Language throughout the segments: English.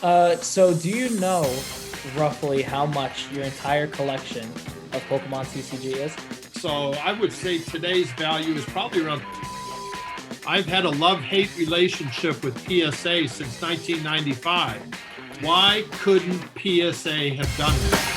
So do you know roughly how much your entire collection of Pokemon TCG is? So I would say today's value is probably around. I've had a love-hate relationship with PSA since 1995. Why couldn't PSA have done that?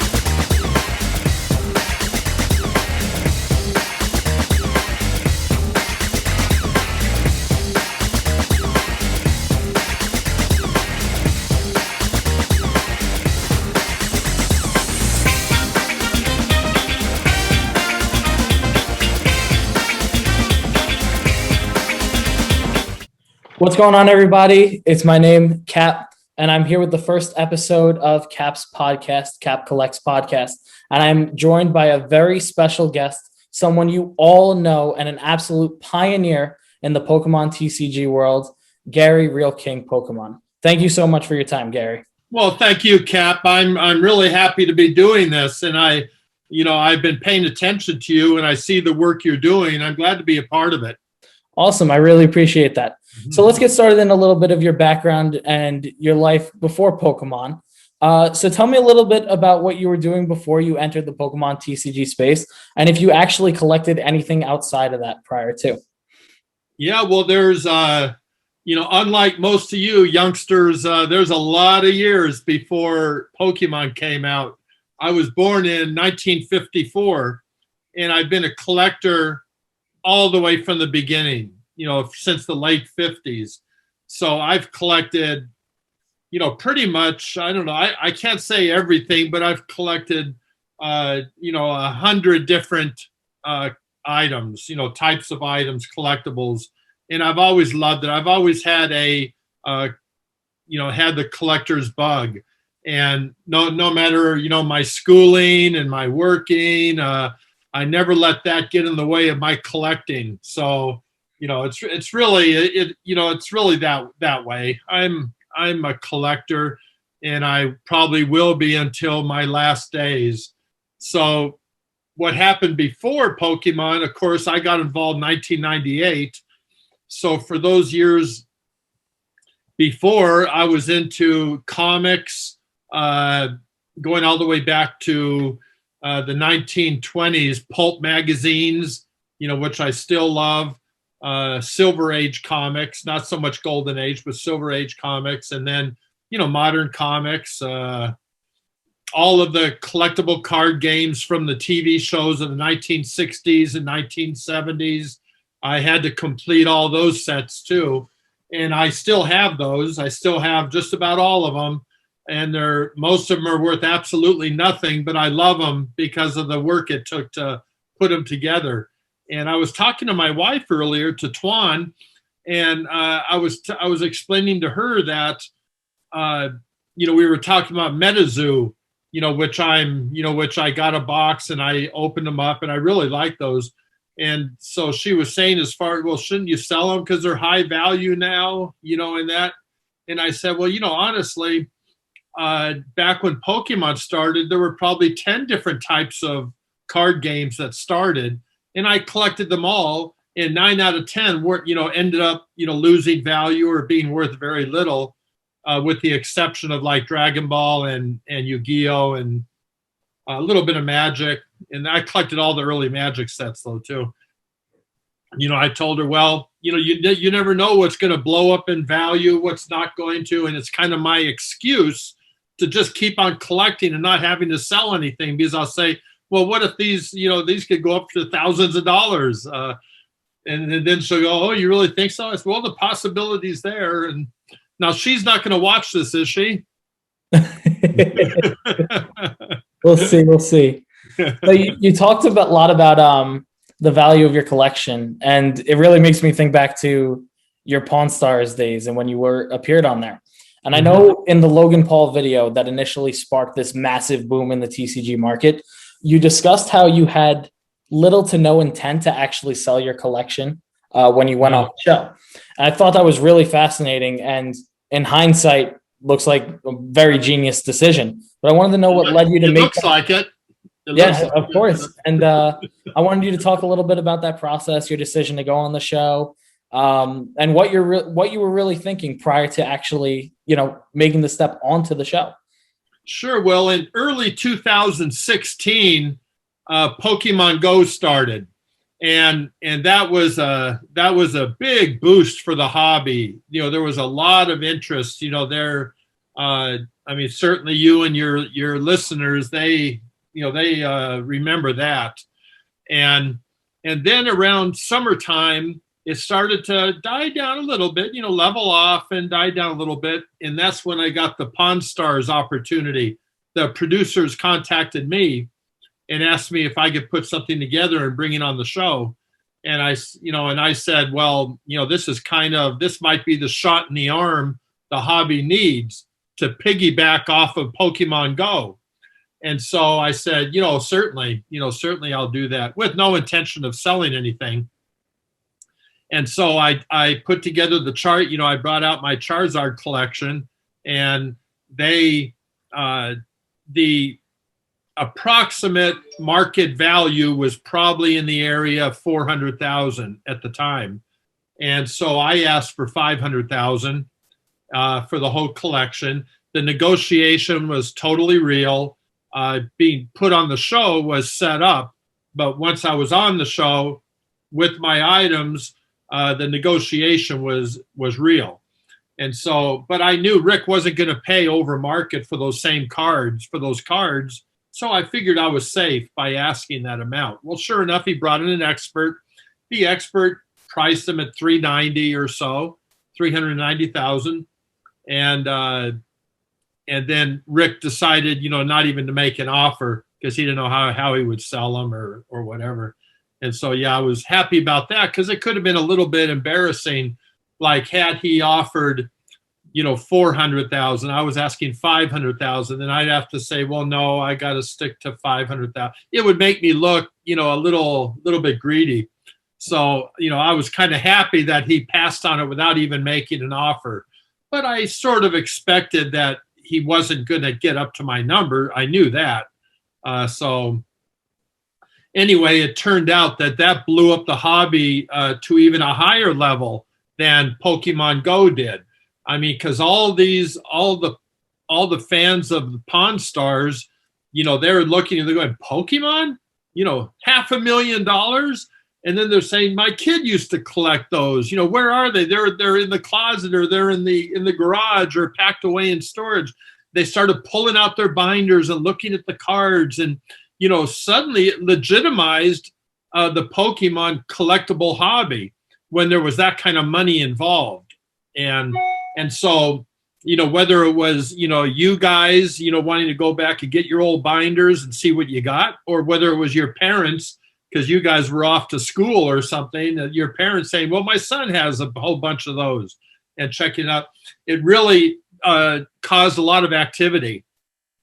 What's going on, everybody? It's my name, Cap, and I'm here with the first episode of Cap's podcast, KapCollects podcast. And I'm joined by a very special guest, someone you all know and an absolute pioneer in the Pokemon TCG world, Gary, Real King Pokémon. Thank you so much for your time, Gary. Well, thank you, Cap. I'm really happy to be doing this, and I've been paying attention to you, and I see the work you're doing. I'm glad to be a part of it. Awesome. I really appreciate that. So let's get started in a little bit of your background and your life before Pokemon. So tell me a little bit about what you were doing before you entered the Pokemon TCG space, and if you actually collected anything outside of that prior to. Yeah, well, there's, unlike most of you youngsters, there's a lot of years before Pokemon came out. I was born in 1954, and I've been a collector all the way from the beginning, since the late 50s. So I've collected, pretty much, I don't know, I can't say everything, but I've collected, 100 different items, types of items, collectibles. And I've always loved it. I've always had had the collector's bug. And no matter, my schooling and my working, I never let that get in the way of my collecting. So, it's really that way. I'm a collector, and I probably will be until my last days. So what happened before Pokemon, of course, I got involved in 1998. So for those years before, I was into comics, going all the way back to the 1920s, pulp magazines, which I still love, Silver Age comics, not so much Golden Age, but Silver Age comics, and then, modern comics, all of the collectible card games from the TV shows of the 1960s and 1970s. I had to complete all those sets too. And I still have those. I still have just about all of them. And most of them are worth absolutely nothing, but I love them because of the work it took to put them together. And I was talking to my wife earlier, to Twan, and I was explaining to her that we were talking about MetaZoo, which I got a box and I opened them up, and I really like those. And so she was saying, shouldn't you sell them because they're high value now, and that. And I said, well, honestly, back when Pokemon started, there were probably 10 different types of card games that started, and I collected them all, and 9 out of 10 were, ended up, losing value or being worth very little, with the exception of like Dragon Ball and Yu-Gi-Oh! And a little bit of Magic. And I collected all the early Magic sets though too. I told her, well, you never know what's going to blow up in value, what's not going to, and it's kind of my excuse to just keep on collecting and not having to sell anything, because I'll say, well, what if these could go up to thousands of dollars? And then she'll go, oh, you really think so? I said, well, the possibility's there. And now she's not going to watch this, is she? We'll see. So you talked a lot about the value of your collection, and it really makes me think back to your Pawn Stars days and when you appeared on there. And I know in the Logan Paul video that initially sparked this massive boom in the TCG market, you discussed how you had little to no intent to actually sell your collection when you went on the show. And I thought that was really fascinating, and in hindsight, looks like a very genius decision. But I wanted to know what led you to make looks like it. Yeah, of course. And I wanted you to talk a little bit about that process, your decision to go on the show, and what you were really thinking prior to actually making the step onto the show? Sure. Well, in early 2016, Pokemon Go started, and that was a big boost for the hobby. There was a lot of interest. There. I mean, certainly you and your listeners, they remember that, and then around summertime, it started to die down a little bit, level off and die down a little bit. And that's when I got the Pawn Stars opportunity. The producers contacted me and asked me if I could put something together and bring it on the show. And I said, well, this might be the shot in the arm the hobby needs to piggyback off of Pokemon Go. And so I said, certainly I'll do that, with no intention of selling anything. And so I put together the chart. I brought out my Charizard collection, and the approximate market value was probably in the area of 400,000 at the time. And so I asked for 500,000 for the whole collection. The negotiation was totally real. Being put on the show was set up, but once I was on the show with my items, the negotiation was real. And so, but I knew Rick wasn't going to pay over market for those cards. So I figured I was safe by asking that amount. Well, sure enough, he brought in an expert. The expert priced them at 390 or so, 390,000. And then Rick decided, not even to make an offer, because he didn't know how he would sell them or whatever. And so, yeah, I was happy about that, because it could have been a little bit embarrassing. Like, had he offered, 400,000, I was asking 500,000, and I'd have to say, well, no, I got to stick to 500,000. It would make me look, a little bit greedy. So, I was kind of happy that he passed on it without even making an offer. But I sort of expected that he wasn't going to get up to my number. I knew that. So anyway, it turned out that blew up the hobby to even a higher level than Pokemon Go did. I mean, because all the fans of the Pawn Stars, they're looking and they're going, Pokemon, $500,000. And then they're saying, my kid used to collect those. Where are they? They're in the closet, or they're in the garage, or packed away in storage. They started pulling out their binders and looking at the cards, and suddenly it legitimized the Pokemon collectible hobby when there was that kind of money involved. And so, whether it was, you guys, wanting to go back and get your old binders and see what you got, or whether it was your parents, because you guys were off to school or something, your parents saying, well, my son has a whole bunch of those, and checking it out. It really caused a lot of activity.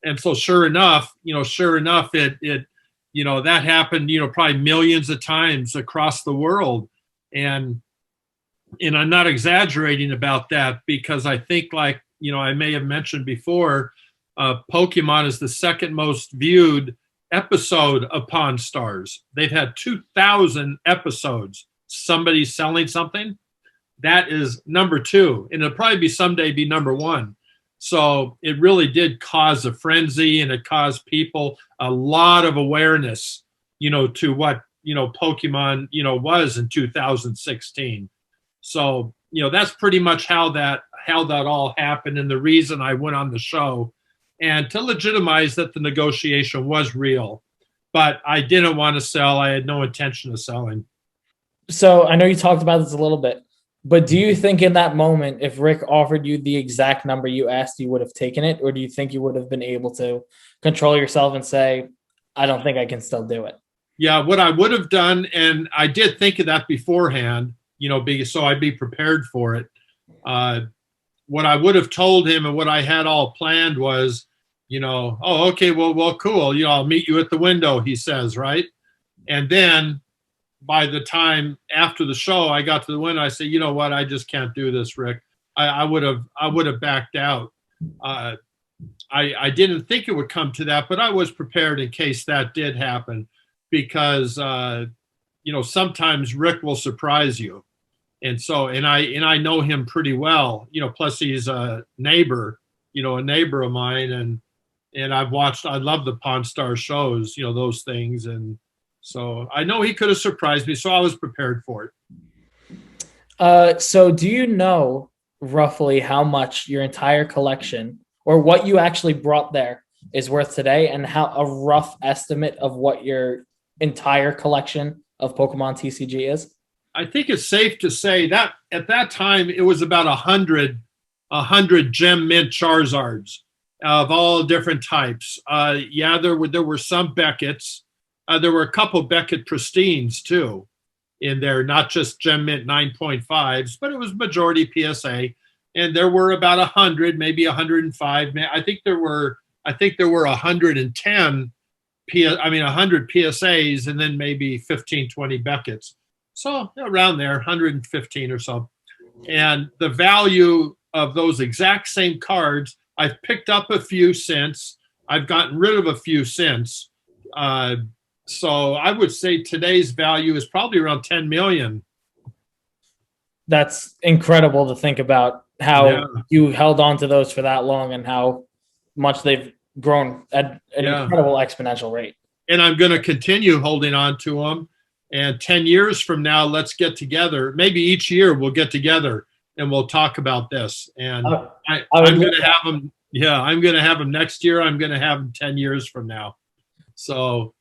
And so sure enough, it that happened, probably millions of times across the world. And I'm not exaggerating about that, because I think, like, I may have mentioned before, Pokemon is the second most viewed episode of Pawn Stars. They've had 2,000 episodes. Somebody selling something, that is number 2, and it'll probably someday be number 1. So it really did cause a frenzy, and it caused people a lot of awareness, to what Pokemon was in 2016. So that's pretty much how that all happened, and the reason I went on the show, and to legitimize that the negotiation was real. But I didn't want to sell. I had no intention of selling. So I know you talked about this a little bit, but do you think in that moment, if Rick offered you the exact number you asked, you would have taken it? Or do you think you would have been able to control yourself and say, I don't think I can still do it? Yeah, what I would have done, and I did think of that beforehand, so I'd be prepared for it. What I would have told him and what I had all planned was, oh, okay, well, cool. I'll meet you at the window, he says, right? And then by the time after the show, I got to the window, I said, you know what? I just can't do this, Rick. I would have backed out. I didn't think it would come to that, but I was prepared in case that did happen, because, sometimes Rick will surprise you. And so, and I know him pretty well, plus he's a neighbor, a neighbor of mine. And I love the Pawn Star shows, those things. And so I know he could have surprised me. So I was prepared for it. So do you know roughly how much your entire collection or what you actually brought there is worth today, and how a rough estimate of what your entire collection of Pokemon TCG is? I think it's safe to say that at that time it was about 100 gem mint Charizards of all different types. There were some Beckett's. There were a couple Beckett Pristines too in there, not just gem mint 9.5s, but it was majority PSA. And there were about 100, maybe 105. I think there were 110 100 PSAs, and then maybe 15, 20 Beckett's. So around there, 115 or so. And the value of those exact same cards, I've picked up a few since. I've gotten rid of a few since. So I would say today's value is probably around 10 million. That's incredible to think about how you held on to those for that long and how much they've grown at an incredible exponential rate. And I'm going to continue holding on to them. And 10 years from now, let's get together. Maybe each year we'll get together and we'll talk about this. And I'm going to have them. Yeah, I'm going to have them next year. I'm going to have them 10 years from now. So,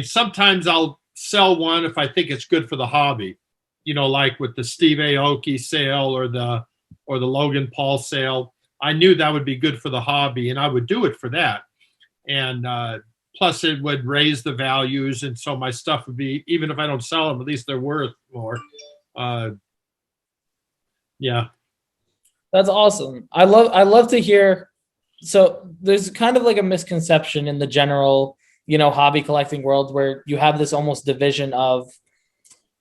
sometimes I'll sell one if I think it's good for the hobby, like with the Steve Aoki sale or the Logan Paul sale. I knew that would be good for the hobby, and I would do it for that. And plus, it would raise the values, and so my stuff would be, even if I don't sell them, at least they're worth more. That's awesome. I love to hear. So there's kind of like a misconception in the general, hobby collecting world where you have this almost division of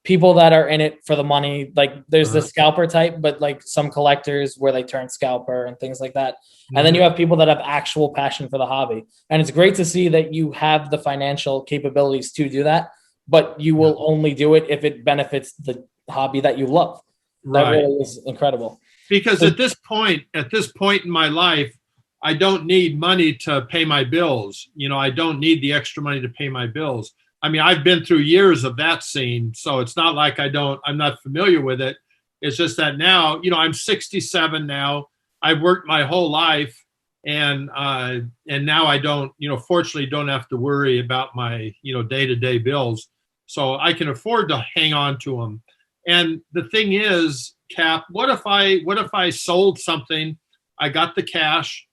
people that are in it for the money. Like there's the scalper type, but like some collectors where they turn scalper and things like that. And then you have people that have actual passion for the hobby. And it's great to see that you have the financial capabilities to do that, but you will only do it if it benefits the hobby that you love. That really is incredible. Because at this point in my life, I don't need money to pay my bills. I don't need the extra money to pay my bills. I've been through years of that scene, so it's not like I'm not familiar with it. It's just that now, I'm 67 now. I've worked my whole life, and now I don't, fortunately don't have to worry about my, day-to-day bills. So I can afford to hang on to them. And the thing is, Cap, what if I sold something, I got the cash,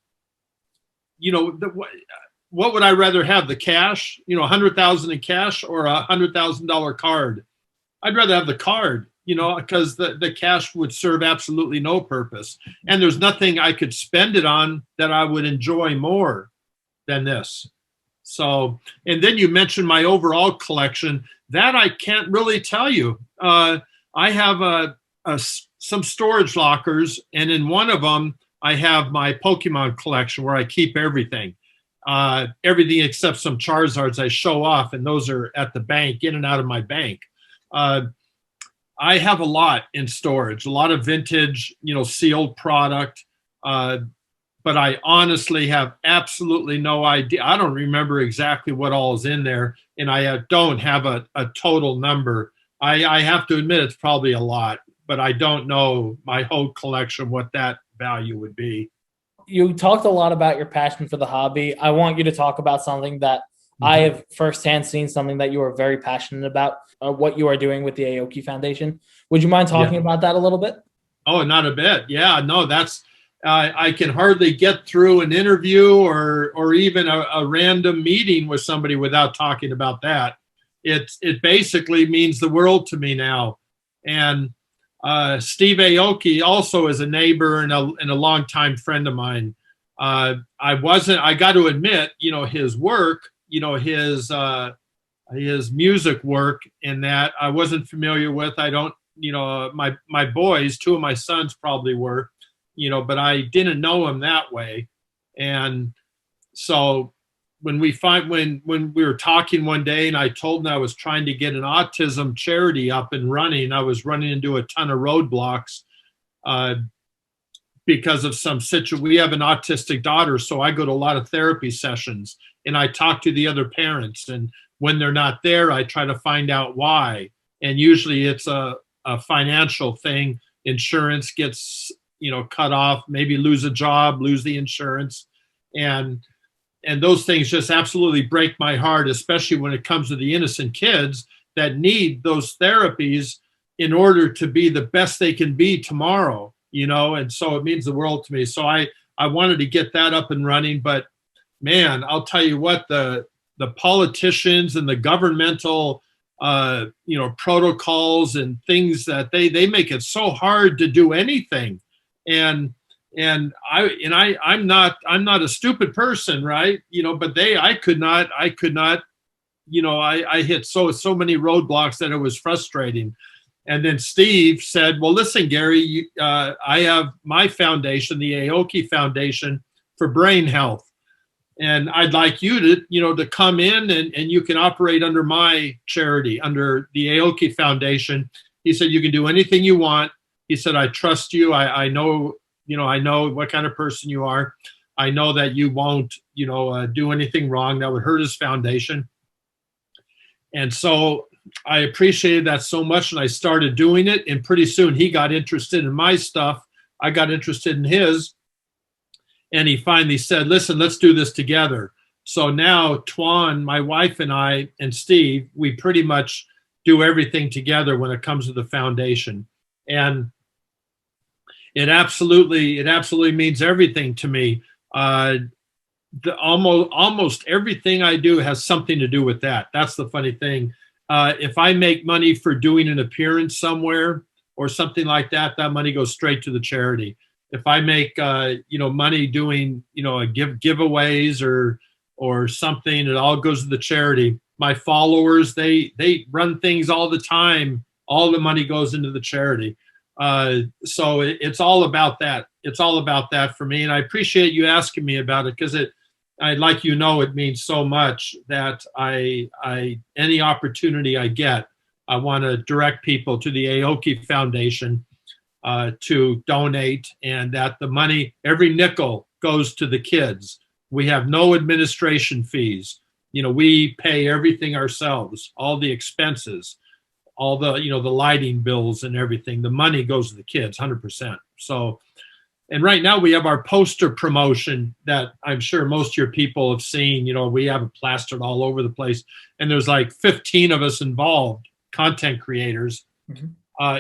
what would I rather have, the cash, $100,000 in cash or a $100,000 card? I'd rather have the card, because the cash would serve absolutely no purpose. And there's nothing I could spend it on that I would enjoy more than this. So, and then you mentioned my overall collection. That I can't really tell you. I have some storage lockers, and in one of them, I have my Pokemon collection where I keep everything. Everything except some Charizards I show off, and those are at the bank, in and out of my bank. I have a lot in storage, a lot of vintage, sealed product. But I honestly have absolutely no idea. I don't remember exactly what all is in there, and I don't have a total number. I have to admit it's probably a lot, but I don't know my whole collection, what that value would be. You talked a lot about your passion for the hobby. I want you to talk about something that I have firsthand seen, something that you are very passionate about, what you are doing with the Aoki Foundation. Would you mind talking about that a little bit? Oh, not a bit. Yeah, no, that's, I can hardly get through an interview or even a random meeting with somebody without talking about that. It basically means the world to me now. And Steve Aoki also is a neighbor and a longtime friend of mine. I got to admit, his work, his music work, and that I wasn't familiar with. I don't, my boys, two of my sons probably were, but I didn't know him that way. And so when we were talking one day, and I told him I was trying to get an autism charity up and running, I was running into a ton of roadblocks because of some situation. We have an autistic daughter, so I go to a lot of therapy sessions, and I talk to the other parents. And when they're not there, I try to find out why. And usually it's a financial thing. Insurance gets, cut off, maybe lose a job, lose the insurance. And those things just absolutely break my heart, especially when it comes to the innocent kids that need those therapies in order to be the best they can be tomorrow, and so it means the world to me. So I wanted to get that up and running, but man, I'll tell you what, the politicians and the governmental protocols and things that they make it so hard to do anything. And I'm not a stupid person, right? But I could not, I hit so many roadblocks that it was frustrating. And then Steve said, well, listen, Gary, I have my foundation, the Aoki Foundation for Brain Health. And I'd like you to come in and you can operate under my charity, under the Aoki Foundation. He said, you can do anything you want. He said, I trust you. I know, I know what kind of person you are. I know that you won't, do anything wrong that would hurt his foundation. And so I appreciated that so much, and I started doing it. And pretty soon he got interested in my stuff. I got interested in his. And he finally said, listen, let's do this together. So now Tuan, my wife, and I, and Steve, we pretty much do everything together when it comes to the foundation. And it absolutely means everything to me. Almost everything I do has something to do with that. That's the funny thing. If I make money for doing an appearance somewhere or something like that, that money goes straight to the charity. If I make money doing giveaways or something, it all goes to the charity. My followers, they run things all the time. All the money goes into the charity. So it's all about that. It's all about that for me. And I appreciate you asking me about it, because it means so much that any opportunity I get, I want to direct people to the Aoki Foundation to donate, and that the money, every nickel, goes to the kids. We have no administration fees. We pay everything ourselves, all the expenses, all the, the lighting bills and everything. The money goes to the kids, 100%. So, and right now we have our poster promotion that I'm sure most of your people have seen. We have it plastered all over the place, and there's like 15 of us involved, content creators. Mm-hmm.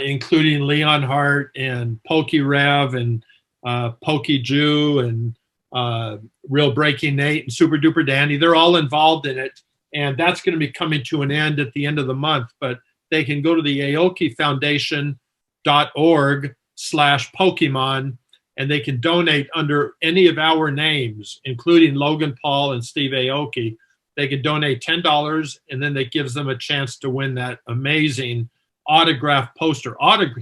Including Leon Hart and Pokey Rev and Pokey Jew and Real Breaking Nate and Super Duper Dandy. They're all involved in it. And that's going to be coming to an end at the end of the month. But they can go to the aokifoundation.org/Pokemon, and they can donate under any of our names, including Logan Paul and Steve Aoki. They can donate $10, and then that gives them a chance to win that amazing autographed poster,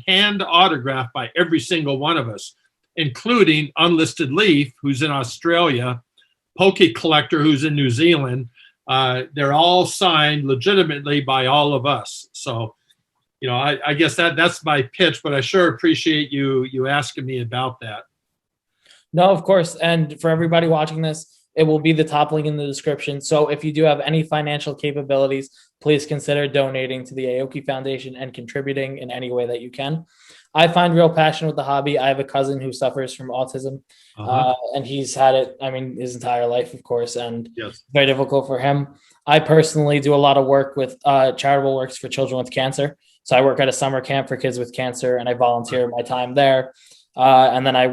hand autographed by every single one of us, including Unlisted Leaf, who's in Australia, Poke Collector, who's in New Zealand. They're all signed legitimately by all of us. So, I guess that's my pitch, but I sure appreciate you asking me about that. No, of course. And for everybody watching this, it will be the top link in the description. So if you do have any financial capabilities, please consider donating to the Aoki Foundation and contributing in any way that you can. I find real passion with the hobby. I have a cousin who suffers from autism, and he's had it, his entire life, of course, and yes, very difficult for him. I personally do a lot of work with charitable works for children with cancer. So I work at a summer camp for kids with cancer, and I volunteer my time there. And then I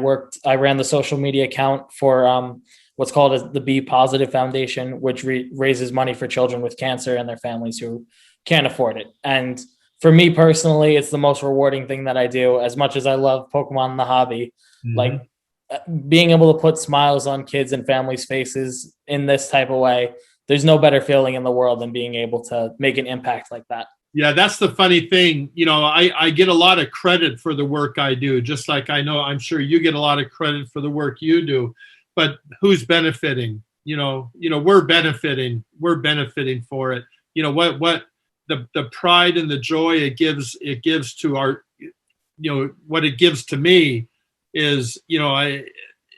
ran the social media account for what's called the Be Positive Foundation, which raises money for children with cancer and their families who can't afford it. And for me personally, it's the most rewarding thing that I do. As much as I love Pokemon and the hobby, like being able to put smiles on kids and families' faces in this type of way, there's no better feeling in the world than being able to make an impact like that. Yeah, that's the funny thing. I get a lot of credit for the work I do, just like I'm sure you get a lot of credit for the work you do. But who's benefiting? we're benefiting for it. What the pride and the joy it gives to our, what it gives to me is,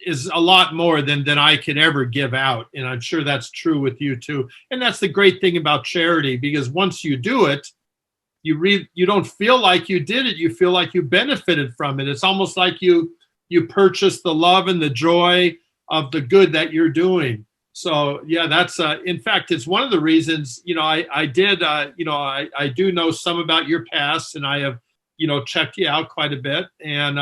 is a lot more than I could ever give out. And I'm sure that's true with you too. And that's the great thing about charity, because once you do it, you don't feel like you did it. You feel like you benefited from it. It's almost like you purchase the love and the joy of the good that you're doing. So yeah, that's in fact, it's one of the reasons, I do know some about your past, and I have, checked you out quite a bit. And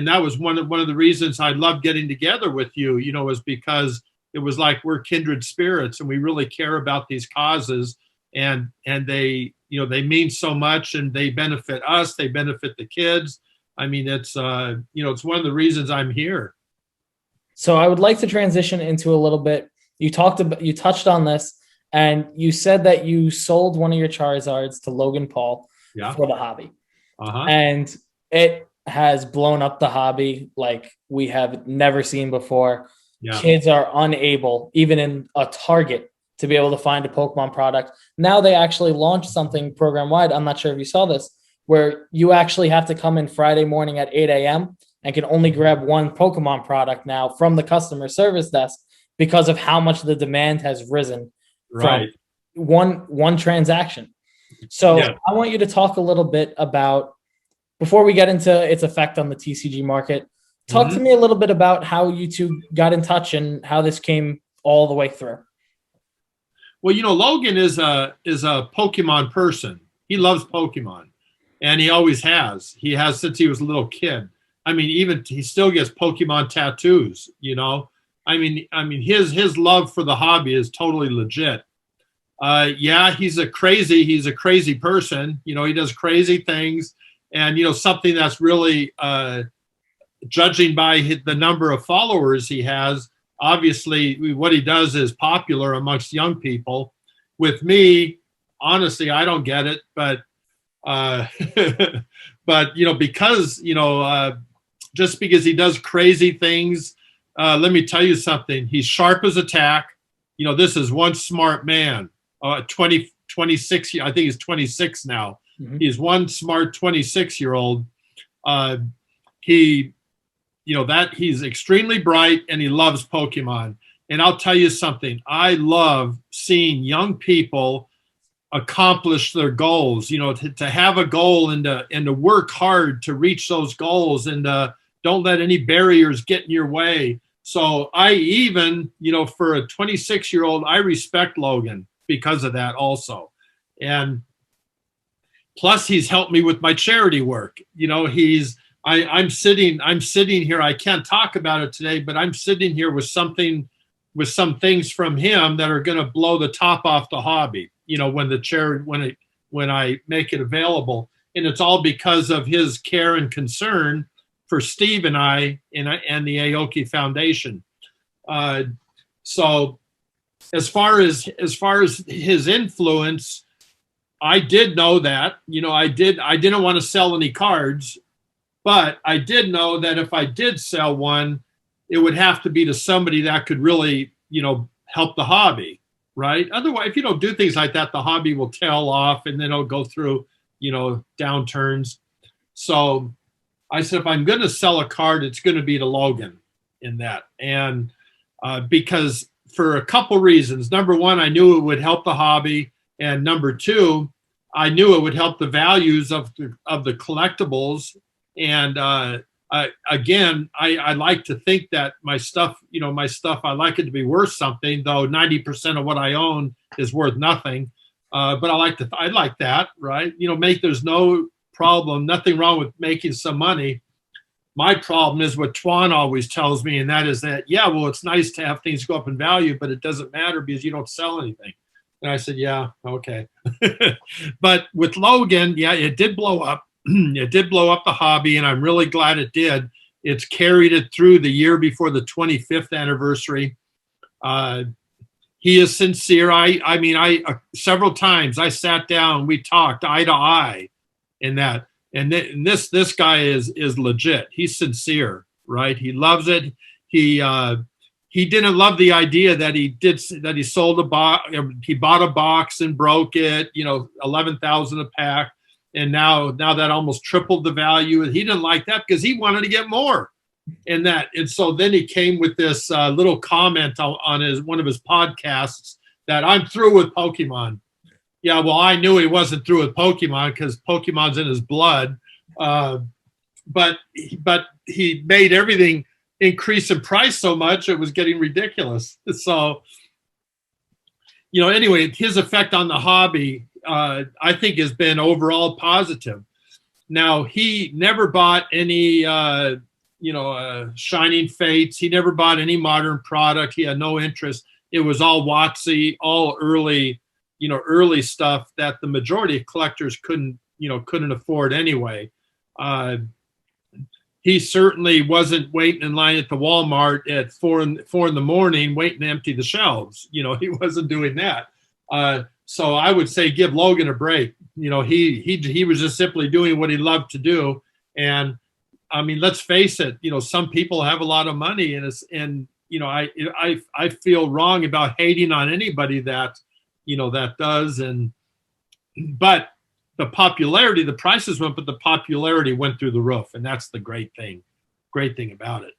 that was one of the reasons I loved getting together with you, was because it was like we're kindred spirits and we really care about these causes, and they, they mean so much, and they benefit us, they benefit the kids. I mean, it's, it's one of the reasons I'm here. So I would like to transition into a little bit. You touched on this, and you said that you sold one of your Charizards to Logan Paul for the hobby. And it has blown up the hobby like we have never seen before. Yeah. Kids are unable, even in a Target, to be able to find a Pokemon product. Now they actually launched something program-wide. I'm not sure if you saw this, where you actually have to come in Friday morning at 8 a.m. and can only grab one Pokemon product now from the customer service desk because of how much the demand has risen from one transaction. So I want you to talk a little bit about, before we get into its effect on the TCG market, talk to me a little bit about how you two got in touch and how this came all the way through. Well, Logan is a Pokemon person. He loves Pokemon, and he always has. He has since he was a little kid. I mean, even he still gets Pokemon tattoos, I mean, his love for the hobby is totally legit. He's a crazy person. He does crazy things, and something that's really, judging by the number of followers he has, obviously what he does is popular amongst young people. With me, honestly, I don't get it, but because just because he does crazy things, let me tell you something. He's sharp as a tack. This is one smart man. 26. I think he's 26 now. He's one smart 26-year-old. He's extremely bright, and he loves Pokemon. And I'll tell you something. I love seeing young people accomplish their goals. To have a goal and to work hard to reach those goals, and don't let any barriers get in your way. So I even, for a 26-year-old, I respect Logan because of that also. And plus he's helped me with my charity work. I'm sitting here, I can't talk about it today, but I'm sitting here with some things from him that are going to blow the top off the hobby, when I make it available. And it's all because of his care and concern for Steve and I and the Aoki Foundation. So as far as his influence, I did know that, I didn't want to sell any cards, but I did know that if I did sell one, it would have to be to somebody that could really, help the hobby, right? Otherwise, if you don't do things like that, the hobby will tail off, and then it'll go through, downturns. So I said, if I'm going to sell a card, it's going to be to Logan in that. And because for a couple reasons. Number one, I knew it would help the hobby. And number two, I knew it would help the values of the collectibles. And again, I like to think that my stuff, I like it to be worth something, though 90% of what I own is worth nothing. But I like that, right? There's no problem, nothing wrong with making some money. My problem is what Tuan always tells me, and that is that, it's nice to have things go up in value, but it doesn't matter because you don't sell anything. And I said, yeah, okay. But with Logan, it did blow up. It did blow up the hobby, and I'm really glad it did. It's carried it through the year before the 25th anniversary. He is sincere. I mean, several times I sat down, we talked eye to eye in that. And this guy is legit. He's sincere, right? He loves it. He he didn't love the idea that he sold a box. He bought a box and broke it, 11,000 a pack. And now that almost tripled the value. And he didn't like that because he wanted to get more. And so then he came with this little comment on one of his podcasts that I'm through with Pokemon. Yeah, well, I knew he wasn't through with Pokemon because Pokemon's in his blood. But he made everything increase in price so much it was getting ridiculous. So, anyway, his effect on the hobby, I think, has been overall positive. Now, he never bought any, Shining Fates. He never bought any modern product. He had no interest. It was all WotC, all early stuff that the majority of collectors couldn't afford anyway. He certainly wasn't waiting in line at the Walmart at 4 in the morning waiting to empty the shelves. He wasn't doing that. So I would say give Logan a break. He was just simply doing what he loved to do. And I mean, let's face it. Some people have a lot of money, and I feel wrong about hating on anybody that does. But the popularity, the prices went, but the popularity went through the roof. And that's the great thing about it.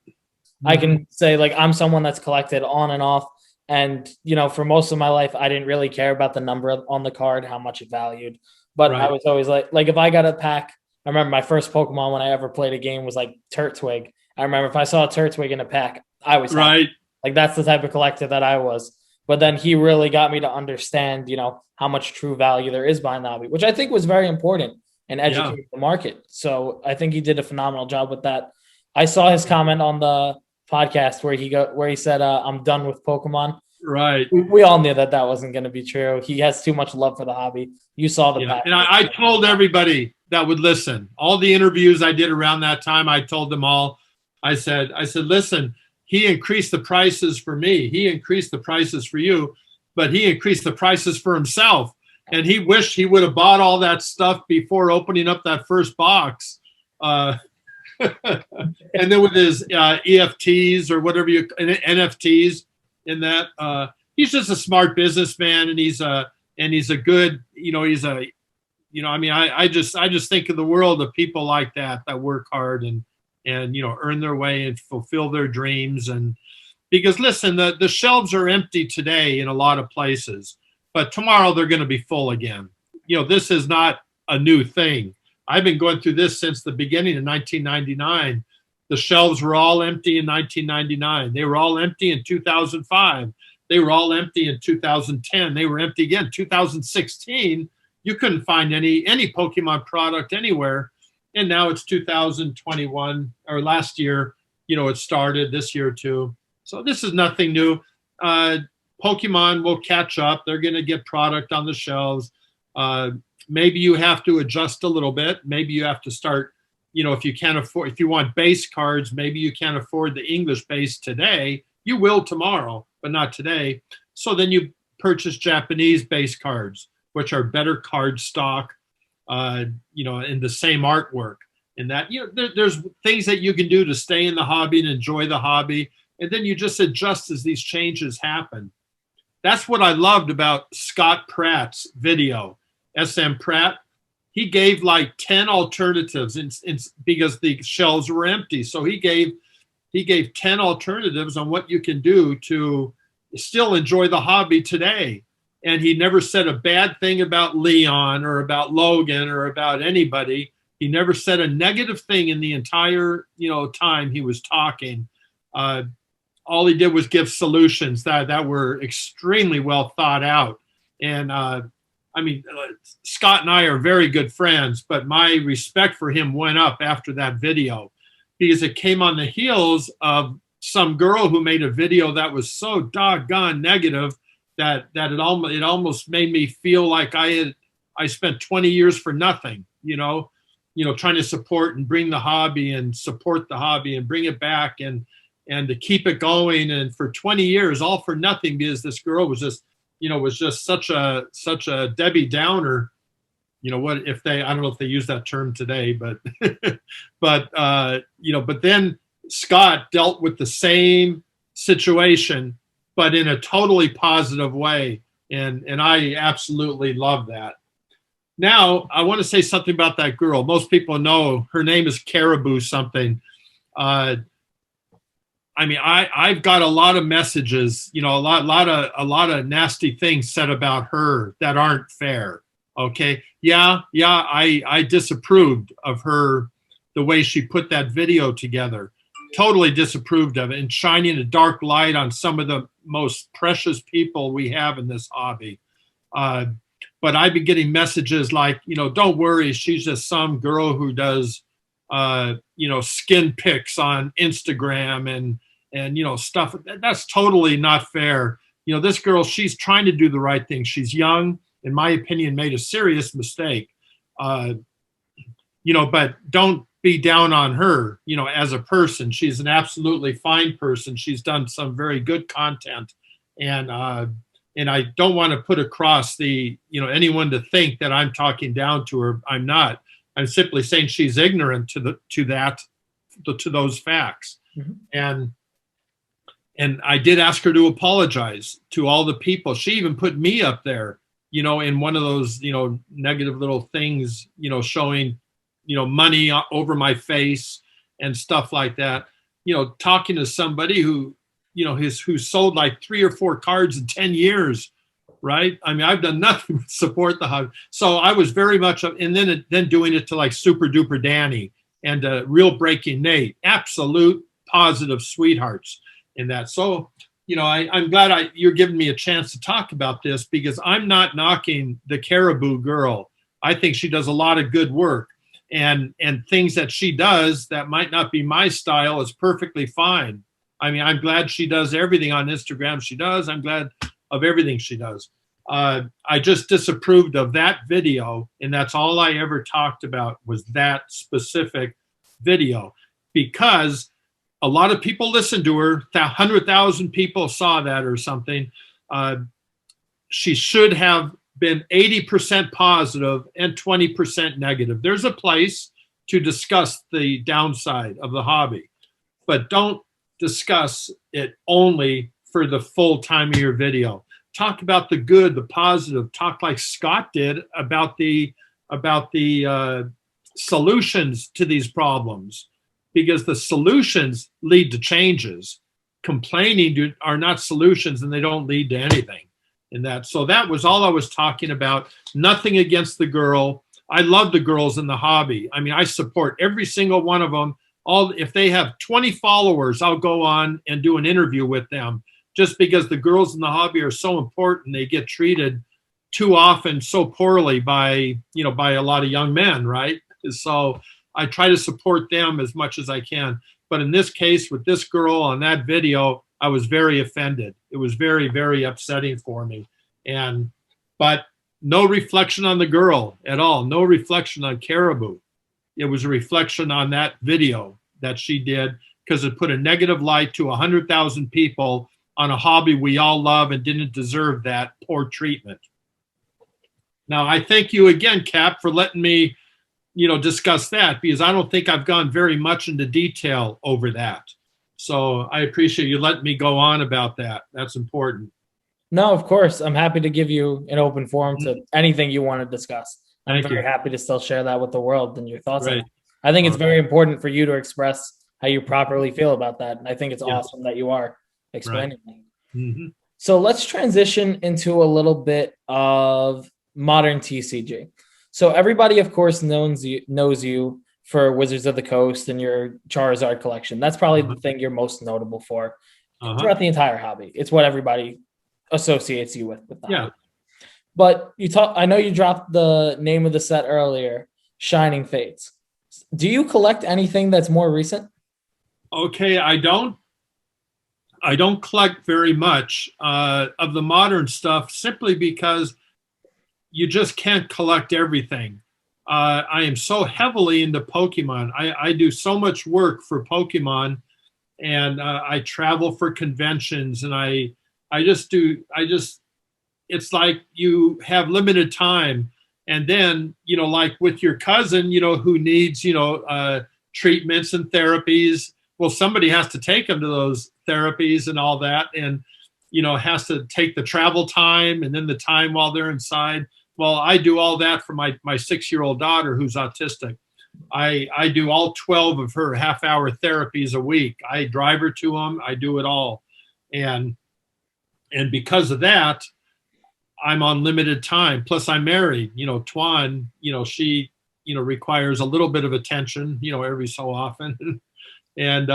I can say, like, I'm someone that's collected on and off. And, for most of my life, I didn't really care about the number on the card, how much it valued. But right. I was always like if I got a pack, I remember my first Pokemon when I ever played a game was like Turtwig. I remember if I saw a Turtwig in a pack, I was happy. Right. Like, that's the type of collector that I was. But then he really got me to understand, how much true value there is behind the hobby, which I think was very important in educating the market. So I think he did a phenomenal job with that. I saw his comment on the podcast where he said, I'm done with Pokemon. Right. We all knew that wasn't going to be true. He has too much love for the hobby. You saw the And I told everybody that would listen. All the interviews I did around that time, I told them all. I said, listen, he increased the prices for me. He increased the prices for you, but he increased the prices for himself. And he wished he would have bought all that stuff before opening up that first box. And then with his EFTs or whatever NFTs in that, he's just a smart businessman, and he's a good, I just think of the world of people like that work hard and earn their way and fulfill their dreams. And because listen, the shelves are empty today in a lot of places, but tomorrow they're going to be full again. This is not a new thing. I've been going through this since the beginning of 1999. The shelves were all empty in 1999. They were all empty in 2005. They were all empty in 2010. They were empty again. 2016, you couldn't find any Pokemon product anywhere. And now it's 2021, or last year, it started, this year too. So this is nothing new. Pokemon will catch up. They're going to get product on the shelves. Maybe you have to adjust a little bit. Maybe you have to start, if you want base cards, maybe you can't afford the English base today. You will tomorrow, but not today. So then you purchase Japanese base cards, which are better card stock, in the same artwork. And that, there's things that you can do to stay in the hobby and enjoy the hobby. And then you just adjust as these changes happen. That's what I loved about Scott Pratt's video, SM Pratt. He gave like 10 alternatives because the shelves were empty. So he gave 10 alternatives on what you can do to still enjoy the hobby today. And he never said a bad thing about Leon or about Logan or about anybody. He never said a negative thing in the entire, time he was talking. All he did was give solutions that were extremely well thought out. And Scott and I are very good friends, but my respect for him went up after that video because it came on the heels of some girl who made a video that was so doggone negative that it almost made me feel like I spent 20 years for nothing, trying to support and bring the hobby and support the hobby and bring it back and to keep it going. And for 20 years, all for nothing, because this girl was just such a Debbie Downer. I don't know if they use that term today, but, but then Scott dealt with the same situation, but in a totally positive way. And I absolutely love that. Now, I want to say something about that girl. Most people know her name is Caribou something. I mean, I've got a lot of messages, you know, a lot of nasty things said about her that aren't fair. Okay. Yeah. I disapproved of her, the way she put that video together. Totally disapproved of it, and shining a dark light on some of the most precious people we have in this hobby. But I've been getting messages like, you know, don't worry, she's just some girl who does, you know, skin pics on Instagram and, you know, stuff. That's totally not fair. You know, this girl, she's trying to do the right thing. She's young, in my opinion, made a serious mistake. You know, but don't be down on her, you know, as a person. She's an absolutely fine person. She's done some very good content. And I don't want to put across the, you know, anyone to think that I'm talking down to her. I'm not. I'm simply saying she's ignorant to those facts. Mm-hmm. And I did ask her to apologize to all the people. She even put me up there, you know, in one of those, you know, negative little things, you know, showing, you know, money over my face and stuff like that. You know, talking to somebody who, you know, who sold like 3 or 4 cards in 10 years, right? I mean, I've done nothing but support the hobby. So I was very much, and then doing it to like Super Duper Danny and Real Breaking Nate, absolute positive sweethearts in that. So, you know, I'm glad you're giving me a chance to talk about this, because I'm not knocking the Caribou girl. I think she does a lot of good work, and things that she does that might not be my style is perfectly fine. I mean, I'm glad she does everything on Instagram she does. I'm glad of everything she does. I just disapproved of that video, and that's all I ever talked about was that specific video, because a lot of people listened to her. 100,000 people saw that or something. She should have been 80% positive and 20% negative. There's a place to discuss the downside of the hobby, but don't discuss it only for the full time of your video. Talk about the good, the positive. Talk like Scott did about the solutions to these problems, because the solutions lead to changes. Complaining are not solutions, and they don't lead to anything in that. So that was all I was talking about. Nothing against the girl. I love the girls in the hobby. I mean, I support every single one of them. If they have 20 followers, I'll go on and do an interview with them, just because the girls in the hobby are so important. They get treated too often so poorly by a lot of young men, right? So I try to support them as much as I can. But in this case, with this girl on that video, I was very offended. It was very, very upsetting for me. But no reflection on the girl at all. No reflection on Caribou. It was a reflection on that video that she did, because it put a negative light to 100,000 people on a hobby we all love and didn't deserve that poor treatment. Now, I thank you again, Cap, for letting me, you know, discuss that, because I don't think I've gone very much into detail over that. So I appreciate you letting me go on about that. That's important. No, of course. I'm happy to give you an open forum to anything you want to discuss. I'm very happy to still share that with the world and your thoughts on it. I think it's very important for you to express how you properly feel about that. And I think it's awesome that you are explaining that. Mm-hmm. So let's transition into a little bit of modern TCG. So everybody, of course, knows you for Wizards of the Coast and your Charizard collection. That's probably the thing you're most notable for throughout the entire hobby. It's what everybody associates you with the hobby. But I know you dropped the name of the set earlier, Shining Fates. Do you collect anything that's more recent? Okay, I don't collect very much of the modern stuff, simply because you just can't collect everything. I am so heavily into Pokemon. I do so much work for Pokemon, and I travel for conventions, and it's like you have limited time. And then, like with your cousin, who needs, treatments and therapies, well, somebody has to take them to those therapies and all that, and has to take the travel time and then the time while they're inside. Well, I do all that for my 6-year-old daughter who's autistic. I do all 12 of her half-hour therapies a week. I drive her to them. I do it all, and because of that, I'm on limited time. Plus, I'm married. Twan, she requires a little bit of attention, every so often, and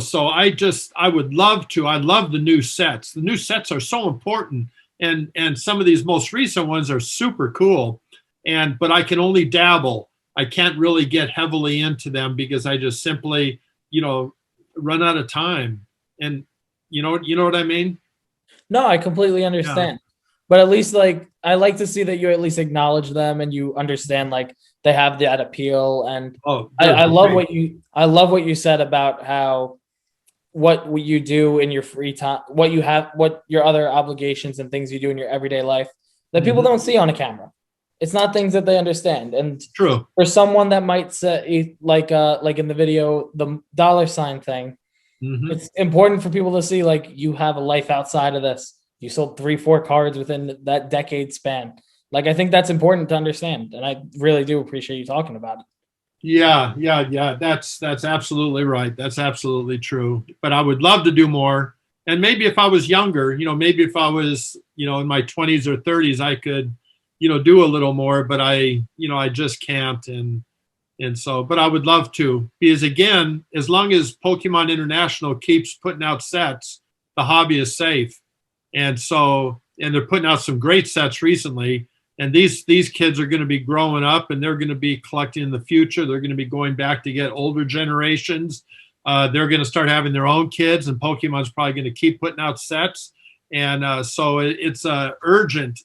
so I would love to. I love the new sets. The new sets are so important, and some of these most recent ones are super cool. But I can only dabble. I can't really get heavily into them because I just simply, run out of time. And you know what I mean? No, I completely understand. Yeah. But at least I like to see that you at least acknowledge them and you understand they have that appeal. And I love what you said about how what you do in your free time, what your other obligations and things you do in your everyday life that people don't see on a camera. It's not things that they understand. And true for someone that might say like in the video, the $ thing, it's important for people to see you have a life outside of this. You sold 3-4 cards within that decade span. I think that's important to understand, and I really do appreciate you talking about it. Yeah. That's absolutely right. That's absolutely true. But I would love to do more. And maybe if I was younger, maybe if I was, in my 20s or 30s, I could, do a little more. But I just can't. And so, but I would love to, because again, as long as Pokemon International keeps putting out sets, the hobby is safe. And so, and they're putting out some great sets recently. And these kids are going to be growing up, and they're going to be collecting in the future. They're going to be going back to get older generations. They're going to start having their own kids, and Pokemon's probably going to keep putting out sets. And so it's an urgent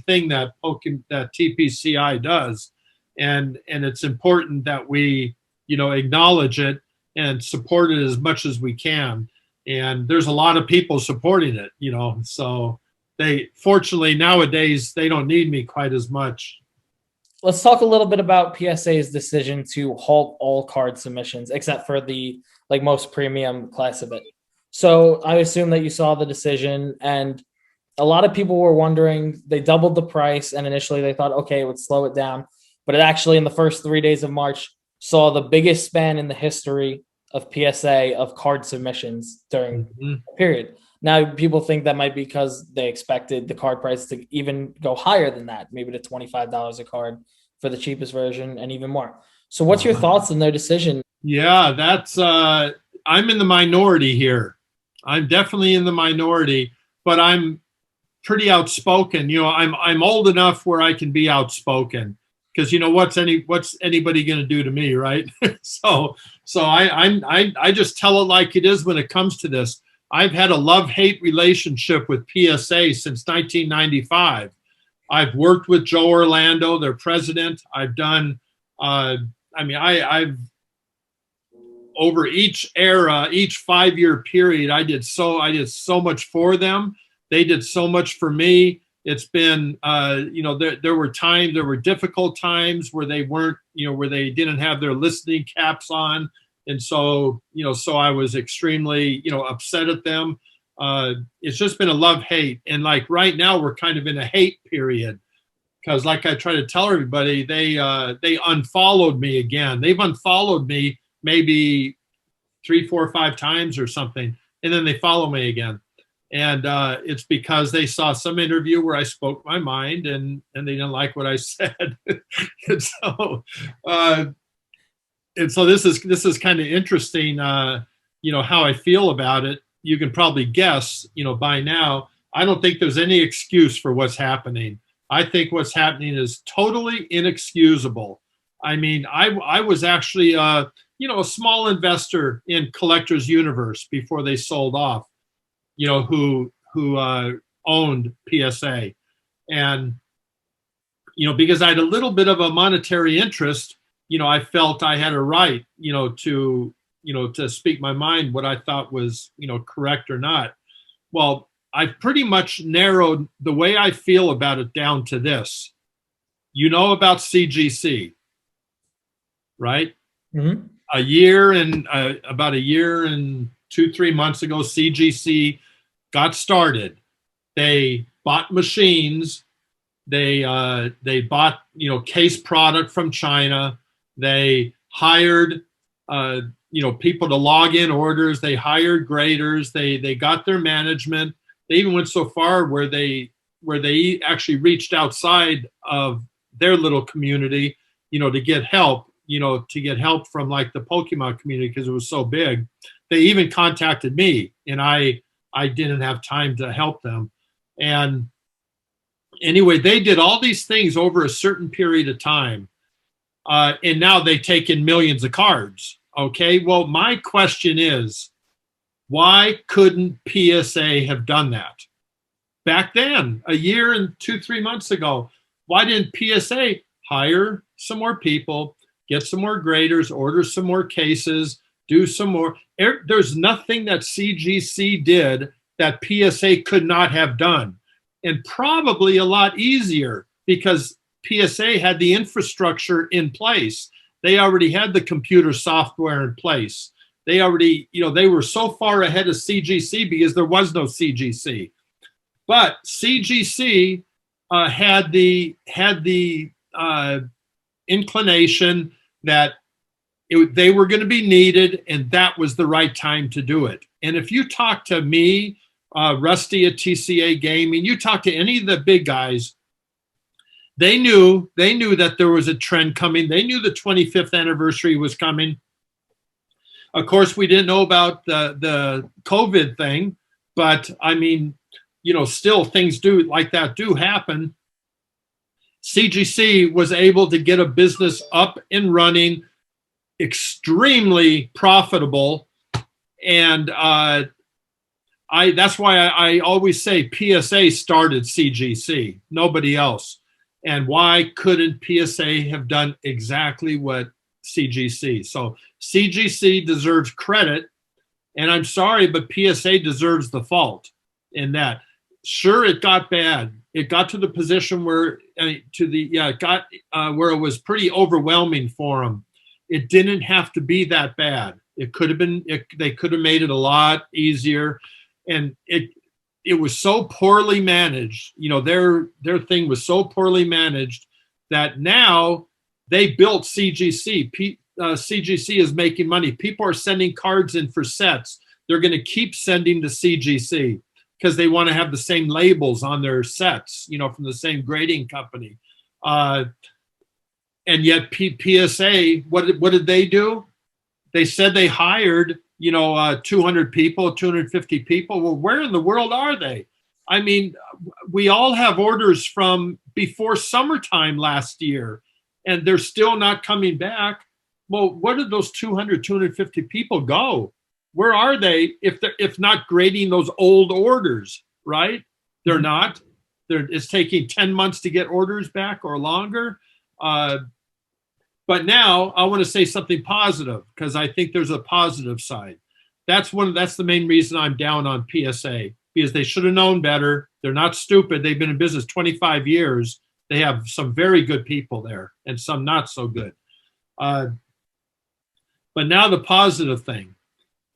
thing that that TPCI does. And it's important that we, acknowledge it and support it as much as we can. And there's a lot of people supporting it, so fortunately nowadays they don't need me quite as much. Let's talk a little bit about PSA's decision to halt all card submissions except for the most premium class of it. So I assume that you saw the decision, and a lot of people were wondering, they doubled the price, and initially they thought, okay, it would slow it down. But it actually, in the first 3 days of March, saw the biggest span in the history of PSA of card submissions during the period. Now, people think that might be because they expected the card price to even go higher than that, maybe to $25 a card for the cheapest version and even more. So what's your thoughts on their decision? Yeah, that's I'm in the minority here. I'm definitely in the minority, but I'm pretty outspoken. I'm old enough where I can be outspoken, because what's anybody going to do to me, right? so I just tell it like it is when it comes to this. I've had a love-hate relationship with PSA since 1995. I've worked with Joe Orlando, their president. I've done, I've over each era, each 5-year period, I did so much for them. They did so much for me. It's been, there were difficult times where they weren't, where they didn't have their listening caps on. And so, so I was extremely, upset at them. It's just been a love-hate. And right now we're kind of in a hate period, because I try to tell everybody, they unfollowed me again. They've unfollowed me maybe 3, 4, 5 times or something. And then they follow me again. And it's because they saw some interview where I spoke my mind, and they didn't like what I said. And so this is kind of interesting, how I feel about it. You can probably guess, by now. I don't think there's any excuse for what's happening. I think what's happening is totally inexcusable. I mean, I was actually, a small investor in Collectors Universe before they sold off, who owned PSA. And, because I had a little bit of a monetary interest, I felt I had a right, to speak my mind, what I thought was, correct or not. Well, I've pretty much narrowed the way I feel about it down to this. About CGC, right? about a year and 2-3 months ago, CGC got started. They bought machines. They bought case product from China. They hired people to log in orders. They hired graders. They got their management. They even went so far where they actually reached outside of their little community, to get help, from like the Pokemon community because it was so big. They even contacted me, and I didn't have time to help them. And anyway, they did all these things over a certain period of time. And now they take in millions of cards. Okay, well, my question is, why couldn't PSA have done that back then, a year and 2-3 months ago? Why didn't PSA hire some more people, get some more graders, order some more cases, do some more? There's nothing that CGC did that PSA could not have done, and probably a lot easier because PSA had the infrastructure in place. They already had the computer software in place. They already, they were so far ahead of CGC because there was no CGC. But CGC had the inclination that they were going to be needed, and that was the right time to do it. And if you talk to me, Rusty at TCA Gaming, you talk to any of the big guys, they knew that there was a trend coming. They knew the 25th anniversary was coming. Of course, we didn't know about the COVID thing, but I mean, still things do happen. CGC was able to get a business up and running, extremely profitable, and that's why I always say PSA started CGC, nobody else. And why couldn't PSA have done exactly what CGC? So CGC deserves credit, and I'm sorry, but PSA deserves the fault in that. Sure, it got bad. It got to the position where where it was pretty overwhelming for them. It didn't have to be that bad. It could have been. They could have made it a lot easier, and it was so poorly managed. Their thing was so poorly managed that now they built CGC. CGC is making money. People are sending cards in for sets. They're going to keep sending to CGC because they want to have the same labels on their sets, from the same grading company. And yet PSA, what did they do? They said they hired 200 people, 250 people. Well, where in the world are they? I mean, we all have orders from before summertime last year, and they're still not coming back. Well, where did those 200, 250 people go? Where are they if not grading those old orders, right? They're not. It's taking 10 months to get orders back or longer. But now I want to say something positive because I think there's a positive side. That's the main reason I'm down on PSA, because they should have known better. They're not stupid. They've been in business 25 years. They have some very good people there and some not so good. But now the positive thing,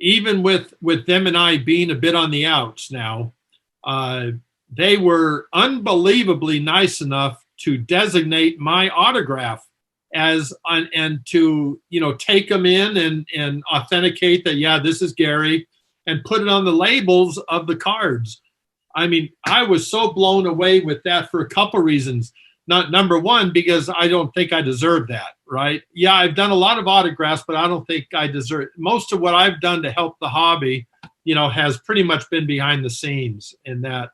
even with them and I being a bit on the outs now, they were unbelievably nice enough to designate my autograph and to take them in and authenticate that, yeah, this is Gary, and put it on the labels of the cards. I mean, I was so blown away with that for a couple reasons. Not number one, because I don't think I deserve that, right? Yeah, I've done a lot of autographs, but I don't think I deserve most of what I've done to help the hobby, has pretty much been behind the scenes in that.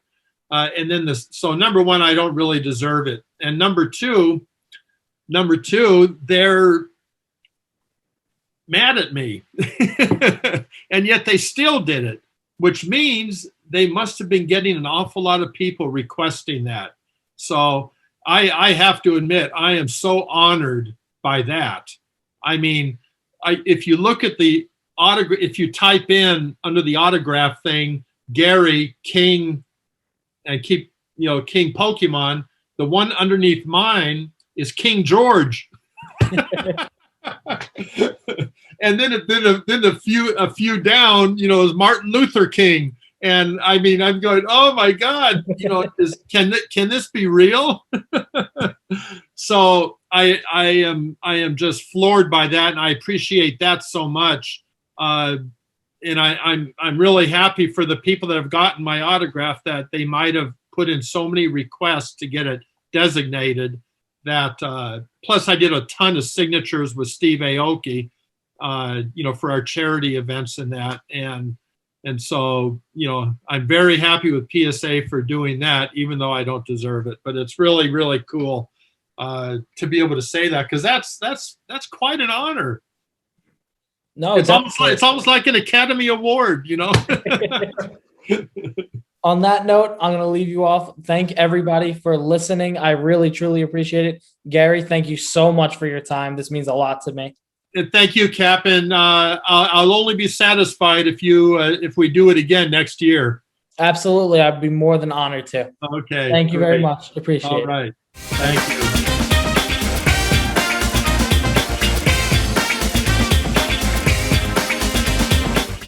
And then so number one, I don't really deserve it. And number two, they're mad at me. And yet they still did it, which means they must have been getting an awful lot of people requesting that. So I have to admit, I am so honored by that. I mean, if you look at the autograph, if you type in under the autograph thing, Gary King, and keep, King Pokemon, the one underneath mine is King George. and then a few down, you know, is Martin Luther King. And I mean, I'm going, oh my God, you know, can this be real? So I am just floored by that, and I appreciate that so much. And I'm really happy for the people that have gotten my autograph, that they might have put in so many requests to get it designated. That plus I did a ton of signatures with Steve Aoki, you know, for our charity events and that. And so, you know, I'm very happy with PSA for doing that, even though I don't deserve it. But it's really, really cool to be able to say that, because that's quite an honor. No, it's almost like an Academy Award, you know. On that note, I'm going to leave you off. Thank everybody for listening. I really, truly appreciate it. Gary, thank you so much for your time. This means a lot to me. And thank you, Cap. And I'll only be satisfied if we do it again next year. Absolutely. I'd be more than honored to. Okay. Thank you very much. Appreciate it. All right. Thank you.